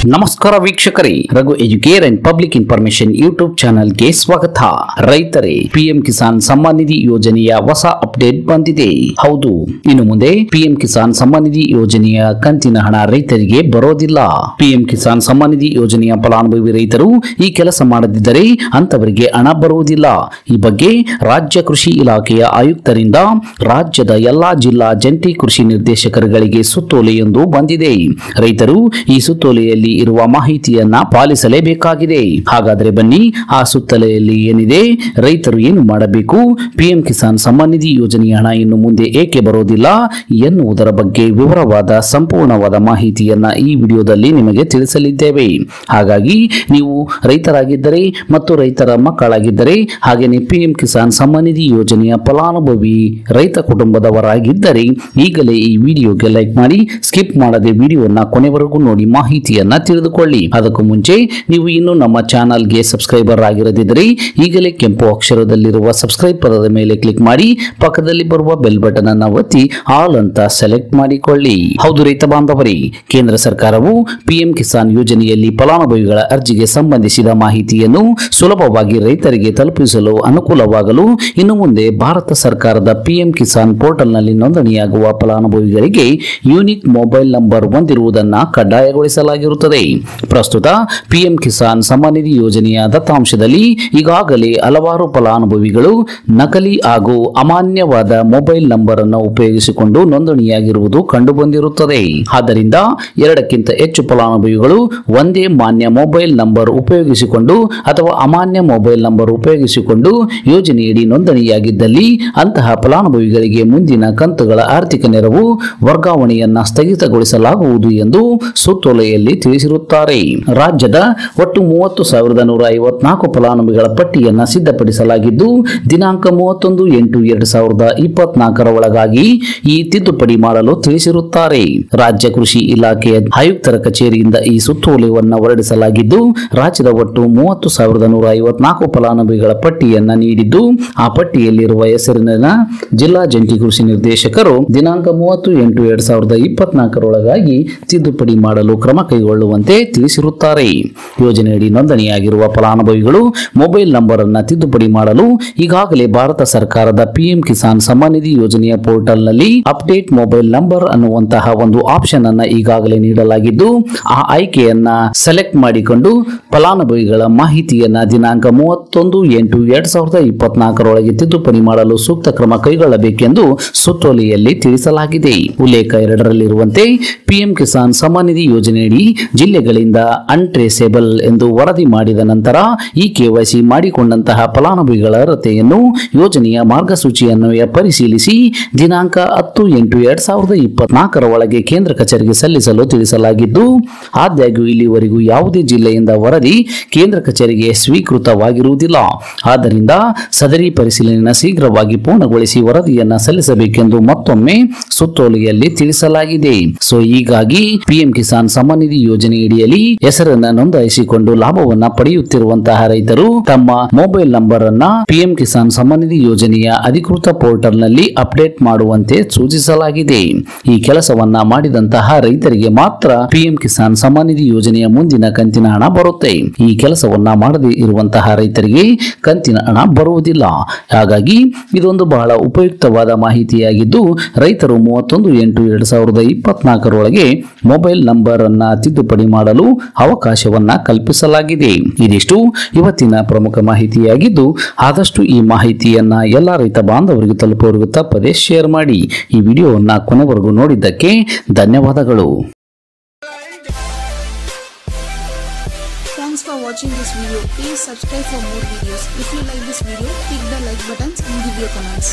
ನಮಸ್ಕಾರ ವೀಕ್ಷಕರೇ, Raghu Educare and public information YouTube ಚಾನೆಲ್ಗೆ ಸ್ವಾಗತ. ರೈತರೇ, ಪಿಎಂ ಕಿಸಾನ್ ಸಮ್ಮಾನ್ ನಿಧಿ ಯೋಜನೆಯ ಹೊಸ ಅಪ್ಡೇಟ್ ಬಂದಿದೆ. ಹೌದು, ಇನ್ನು ಮುಂದೆ ಪಿಎಂ ಕಿಸಾನ್ ಸಮ್ಮಾನ್ ನಿಧಿ ಯೋಜನೆಯ ಕಂತಿನ ಹಣ ರೈತರಿಗೆ ಬರೋದಿಲ್ಲ. ಪಿಎಂ ಕಿಸಾನ್ ಸಮ್ಮಾನ್ ನಿಧಿ ಯೋಜನೆಯ ಫಲಾನುಭವಿ ರೈತರು ಈ ಕೆಲಸ ಮಾಡದಿದ್ದರೆ ಅಂತವರಿಗೆ ಹಣ ಬರುವುದಿಲ್ಲ. ಈ ಬಗ್ಗೆ ರಾಜ್ಯ ಕೃಷಿ ಇಲಾಖೆಯ ಆಯುಕ್ತರಿಂದ ರಾಜ್ಯದ ಎಲ್ಲಾ ಜಿಲ್ಲಾ ಜಂಟಿ ಕೃಷಿ ನಿರ್ದೇಶಕರುಗಳಿಗೆ ಸುತ್ತೋಲೆಯೊಂದು ಬಂದಿದೆ. ರೈತರು ಈ ಸುತ್ತೋಲೆಯಲ್ಲಿ ಇರುವ ಮಾಹಿತಿಯನ್ನ ಪಾಲಿಸಲೇಬೇಕಾಗಿದೆ. ಹಾಗಾದರೆ ಬನ್ನಿ, ಆ ಸುತ್ತೋಲೆಯಲ್ಲಿ ಏನಿದೆ, ರೈತರು ಏನು ಮಾಡಬೇಕು, ಪಿಎಂ ಕಿಸಾನ್ ಸಮ್ಮಾನ್ ನಿಧಿ ಯೋಜನೆಯ ಹಣ ಇನ್ನು ಮುಂದೆ ಏಕೆ ಬರೋದಿಲ್ಲ ಎನ್ನುವುದರ ಬಗ್ಗೆ ವಿವರವಾದ ಸಂಪೂರ್ಣವಾದ ಮಾಹಿತಿಯನ್ನ ಈ ವಿಡಿಯೋದಲ್ಲಿ ನಿಮಗೆ ತಿಳಿಸಲಿದ್ದೇವೆ. ಹಾಗಾಗಿ ನೀವು ರೈತರಾಗಿದ್ದರೆ ಮತ್ತು ರೈತರ ಮಕ್ಕಳಾಗಿದ್ದರೆ, ಹಾಗೆಯೇ ಪಿಎಂ ಕಿಸಾನ್ ಸಮ್ಮಾನ್ ನಿಧಿ ಯೋಜನೆಯ ಫಲಾನುಭವಿ ರೈತ ಕುಟುಂಬದವರಾಗಿದ್ದರೆ ಈಗಲೇ ಈ ವಿಡಿಯೋಗೆ ಲೈಕ್ ಮಾಡಿ, ಸ್ಕಿಪ್ ಮಾಡದೆ ವಿಡಿಯೋನ ಕೊನೆವರೆಗೂ ನೋಡಿ ಮಾಹಿತಿಯನ್ನ ತಿಳಿದುಕೊಳ್ಳಿ. ಅದಕ್ಕೂ ಮುಂಚೆ ನೀವು ಇನ್ನು ನಮ್ಮ ಚಾನಲ್ಗೆ ಸಬ್ಸ್ಕ್ರೈಬರ್ ಆಗಿರದಿದ್ದರೆ ಈಗಲೇ ಕೆಂಪು ಅಕ್ಷರದಲ್ಲಿರುವ ಸಬ್ಸ್ಕ್ರೈಬ್ ಪದದ ಮೇಲೆ ಕ್ಲಿಕ್ ಮಾಡಿ, ಪಕ್ಕದಲ್ಲಿ ಬರುವ ಬೆಲ್ ಬಟನ್ ಅನ್ನು ಒತ್ತಿ ಆಲ್ ಅಂತ ಸೆಲೆಕ್ಟ್ ಮಾಡಿಕೊಳ್ಳಿ. ಹೌದು ರೈತ ಬಾಂಧವರೇ, ಕೇಂದ್ರ ಸರ್ಕಾರವು ಪಿಎಂ ಕಿಸಾನ್ ಯೋಜನೆಯಲ್ಲಿ ಫಲಾನುಭವಿಗಳ ಅರ್ಜಿಗೆ ಸಂಬಂಧಿಸಿದ ಮಾಹಿತಿಯನ್ನು ಸುಲಭವಾಗಿ ರೈತರಿಗೆ ತಲುಪಿಸಲು ಅನುಕೂಲವಾಗಲು ಇನ್ನು ಮುಂದೆ ಭಾರತ ಸರ್ಕಾರದ ಪಿಎಂ ಕಿಸಾನ್ ಪೋರ್ಟಲ್ನಲ್ಲಿ ನೋಂದಣಿಯಾಗುವ ಫಲಾನುಭವಿಗಳಿಗೆ ಯೂನಿಕ್ ಮೊಬೈಲ್ ನಂಬರ್ ಹೊಂದಿರುವುದನ್ನು ಕಡ್ಡಾಯಗೊಳಿಸಲಾಗಿರುತ್ತದೆ. ಪ್ರಸ್ತುತ ಪಿಎಂ ಕಿಸಾನ್ ಸಮ್ಮಾನ್ ನಿಧಿ ಯೋಜನೆಯ ದತ್ತಾಂಶದಲ್ಲಿ ಈಗಾಗಲೇ ಹಲವಾರು ಫಲಾನುಭವಿಗಳು ನಕಲಿ ಹಾಗೂ ಅಮಾನ್ಯವಾದ ಮೊಬೈಲ್ ನಂಬರ್ ಅನ್ನು ಉಪಯೋಗಿಸಿಕೊಂಡು ನೋಂದಣಿಯಾಗಿರುವುದು ಕಂಡುಬಂದಿರುತ್ತದೆ. ಆದ್ದರಿಂದ ಎರಡಕ್ಕಿಂತ ಹೆಚ್ಚು ಫಲಾನುಭವಿಗಳು ಒಂದೇ ಮಾನ್ಯ ಮೊಬೈಲ್ ನಂಬರ್ ಉಪಯೋಗಿಸಿಕೊಂಡು ಅಥವಾ ಅಮಾನ್ಯ ಮೊಬೈಲ್ ನಂಬರ್ ಉಪಯೋಗಿಸಿಕೊಂಡು ಯೋಜನೆಯಡಿ ನೋಂದಣಿಯಾಗಿದ್ದಲ್ಲಿ ಅಂತಹ ಫಲಾನುಭವಿಗಳಿಗೆ ಮುಂದಿನ ಕಂತುಗಳ ಆರ್ಥಿಕ ನೆರವು ವರ್ಗಾವಣೆಯನ್ನ ಸ್ಥಗಿತಗೊಳಿಸಲಾಗುವುದು ಎಂದು ಸುತ್ತೋಲೆಯಲ್ಲಿ ತಿಳಿಸಿರುತ್ತಾರೆ. ರಾಜ್ಯದ ಒಟ್ಟು 30,154 ಫಲಾನುಭವಿಗಳ ಪಟ್ಟಿಯನ್ನು ಸಿದ್ಧಪಡಿಸಲಾಗಿದ್ದು, ದಿನಾಂಕ 31/8/2024 ಒಳಗಾಗಿ ಈ ತಿದ್ದುಪಡಿ ಮಾಡಲು ತಿಳಿಸಿರುತ್ತಾರೆ. ರಾಜ್ಯ ಕೃಷಿ ಇಲಾಖೆಯ ಆಯುಕ್ತರ ಕಚೇರಿಯಿಂದ ಈ ಸುತ್ತೋಲೆಯನ್ನು ಹೊರಡಿಸಲಾಗಿದ್ದು, ರಾಜ್ಯದ ಒಟ್ಟು 30,154 ಫಲಾನುಭವಿಗಳ ಪಟ್ಟಿಯನ್ನ ನೀಡಿದ್ದು, ಆ ಪಟ್ಟಿಯಲ್ಲಿರುವ ಹೆಸರಿನ ಜಿಲ್ಲಾ ಜಂಟಿ ಕೃಷಿ ನಿರ್ದೇಶಕರು ದಿನಾಂಕ 30/8/2024 ಒಳಗಾಗಿ ತಿದ್ದುಪಡಿ ಮಾಡಲು ಕ್ರಮ ಕೈಗೊಳ್ಳುವಂತೆ ತಿಳಿಸಿರುತ್ತಾರೆ. ಯೋಜನೆಯಡಿ ನೋಂದಣಿಯಾಗಿರುವ ಫಲಾನುಭವಿಗಳು ಮೊಬೈಲ್ ನಂಬರ್ ಅನ್ನು ತಿದ್ದುಪಡಿ ಮಾಡಲು ಈಗಾಗಲೇ ಭಾರತ ಸರ್ಕಾರದ ಪಿಎಂ ಕಿಸಾನ್ ಸಮ್ಮಾನ್ ನಿಧಿ ಯೋಜನೆಯ ಪೋರ್ಟಲ್ ನಲ್ಲಿ ಅಪ್ಡೇಟ್ ಮೊಬೈಲ್ ನಂಬರ್ ಅನ್ನುವಂತಹ ಒಂದು ಆಪ್ಷನ್ ಅನ್ನು ಈಗಾಗಲೇ ನೀಡಲಾಗಿದ್ದು, ಆ ಆಯ್ಕೆಯನ್ನ ಸೆಲೆಕ್ಟ್ ಮಾಡಿಕೊಂಡು ಫಲಾನುಭವಿಗಳ ಮಾಹಿತಿಯನ್ನ ದಿನಾಂಕ 31/8/2024 ಒಳಗೆ ತಿದ್ದುಪಡಿ ಮಾಡಲು ಸೂಕ್ತ ಕ್ರಮ ಕೈಗೊಳ್ಳಬೇಕೆಂದು ಸುತ್ತೋಲೆಯಲ್ಲಿ ತಿಳಿಸಲಾಗಿದೆ. ಉಲ್ಲೇಖ 2ರಲ್ಲಿರುವಂತೆ ಪಿಎಂ ಕಿಸಾನ್ ಸಮ್ಮಾನ್ ನಿಧಿ ಯೋಜನೆಯಡಿ ಜಿಲ್ಲೆಗಳಿಂದ ಅನ್ಟ್ರೇಸೇಬಲ್ ಎಂದು ವರದಿ ಮಾಡಿದ ನಂತರ ಈ ಕೆವೈಸಿ ಮಾಡಿಕೊಂಡಂತಹ ಫಲಾನುಭವಿಗಳ ಅರ್ಹತೆಯನ್ನು ಯೋಜನೆಯ ಮಾರ್ಗಸೂಚಿಯನ್ನು ಪರಿಶೀಲಿಸಿ ದಿನಾಂಕ 10/8/2024 ಒಳಗೆ ಕೇಂದ್ರ ಕಚೇರಿಗೆ ಸಲ್ಲಿಸಲು ತಿಳಿಸಲಾಗಿದ್ದು, ಆದಾಗ್ಯೂ ಇಲ್ಲಿವರೆಗೂ ಯಾವುದೇ ಜಿಲ್ಲೆಯಿಂದ ವರದಿ ಕೇಂದ್ರ ಕಚೇರಿಗೆ ಸ್ವೀಕೃತವಾಗಿರುವುದಿಲ್ಲ. ಆದ್ದರಿಂದ ಸದರಿ ಪರಿಶೀಲನೆಯನ್ನು ಶೀಘ್ರವಾಗಿ ಪೂರ್ಣಗೊಳಿಸಿ ವರದಿಯನ್ನ ಸಲ್ಲಿಸಬೇಕೆಂದು ಮತ್ತೊಮ್ಮೆ ಸುತ್ತೋಲೆಯಲ್ಲಿ ತಿಳಿಸಲಾಗಿದೆ. ಸೊ ಹೀಗಾಗಿ ಪಿಎಂ ಕಿಸಾನ್ ಸಮ್ಮಾನ್ ನಿಧಿ ಯೋಜನೆಯಡಿಯಲ್ಲಿ ಹೆಸರನ್ನ ನೋಂದಾಯಿಸಿಕೊಂಡು ಲಾಭವನ್ನ ಪಡೆಯುತ್ತಿರುವಂತಹ ರೈತರು ತಮ್ಮ ಮೊಬೈಲ್ ನಂಬರ್ ಅನ್ನ ಪಿಎಂ ಕಿಸಾನ್ ಸಮ್ಮಾನ್ ನಿಧಿ ಯೋಜನೆಯ ಅಧಿಕೃತ ಪೋರ್ಟಲ್ ನಲ್ಲಿ ಅಪ್ಡೇಟ್ ಮಾಡುವಂತೆ ಸೂಚಿಸಲಾಗಿದೆ. ಈ ಕೆಲಸವನ್ನ ಮಾಡಿದಂತಹ ರೈತರಿಗೆ ಮಾತ್ರ ಪಿಎಂ ಕಿಸಾನ್ ಸಮ್ಮಾನ್ ನಿಧಿ ಯೋಜನೆಯ ಮುಂದಿನ ಕಂತಿನ ಹಣ ಬರುತ್ತೆ. ಈ ಕೆಲಸವನ್ನ ಮಾಡದೇ ಇರುವಂತಹ ರೈತರಿಗೆ ಕಂತಿನ ಹಣ ಬರುವುದಿಲ್ಲ. ಹಾಗಾಗಿ ಇದೊಂದು ಬಹಳ ಉಪಯುಕ್ತವಾದ ಮಾಹಿತಿಯಾಗಿದ್ದು, ರೈತರು 31/8/2024 ಒಳಗೆ ಮೊಬೈಲ್ ನಂಬರ್ ಅನ್ನ ತಿದ್ದುಪಡಿ ಮಾಡಲು ಅವಕಾಶವನ್ನ ಕಲ್ಪಿಸಲಾಗಿದೆ. ಇದಿಷ್ಟು ಇವತ್ತಿನ ಪ್ರಮುಖ ಮಾಹಿತಿಯಾಗಿದ್ದು, ಆದಷ್ಟು ಈ ಮಾಹಿತಿಯನ್ನ ಎಲ್ಲ ರೈತ ಬಾಂಧವರಿಗೆ ತಲುಪುವವರೆಗೂ ತಪ್ಪದೆ ಶೇರ್ ಮಾಡಿ. ಈ ವಿಡಿಯೋವನ್ನ ಕೊನೆವರೆಗೂ ನೋಡಿದ್ದಕ್ಕೆ ಧನ್ಯವಾದಗಳು. Thanks for watching this video. Please subscribe for more videos. If you like this video, click the like buttons and give your comments.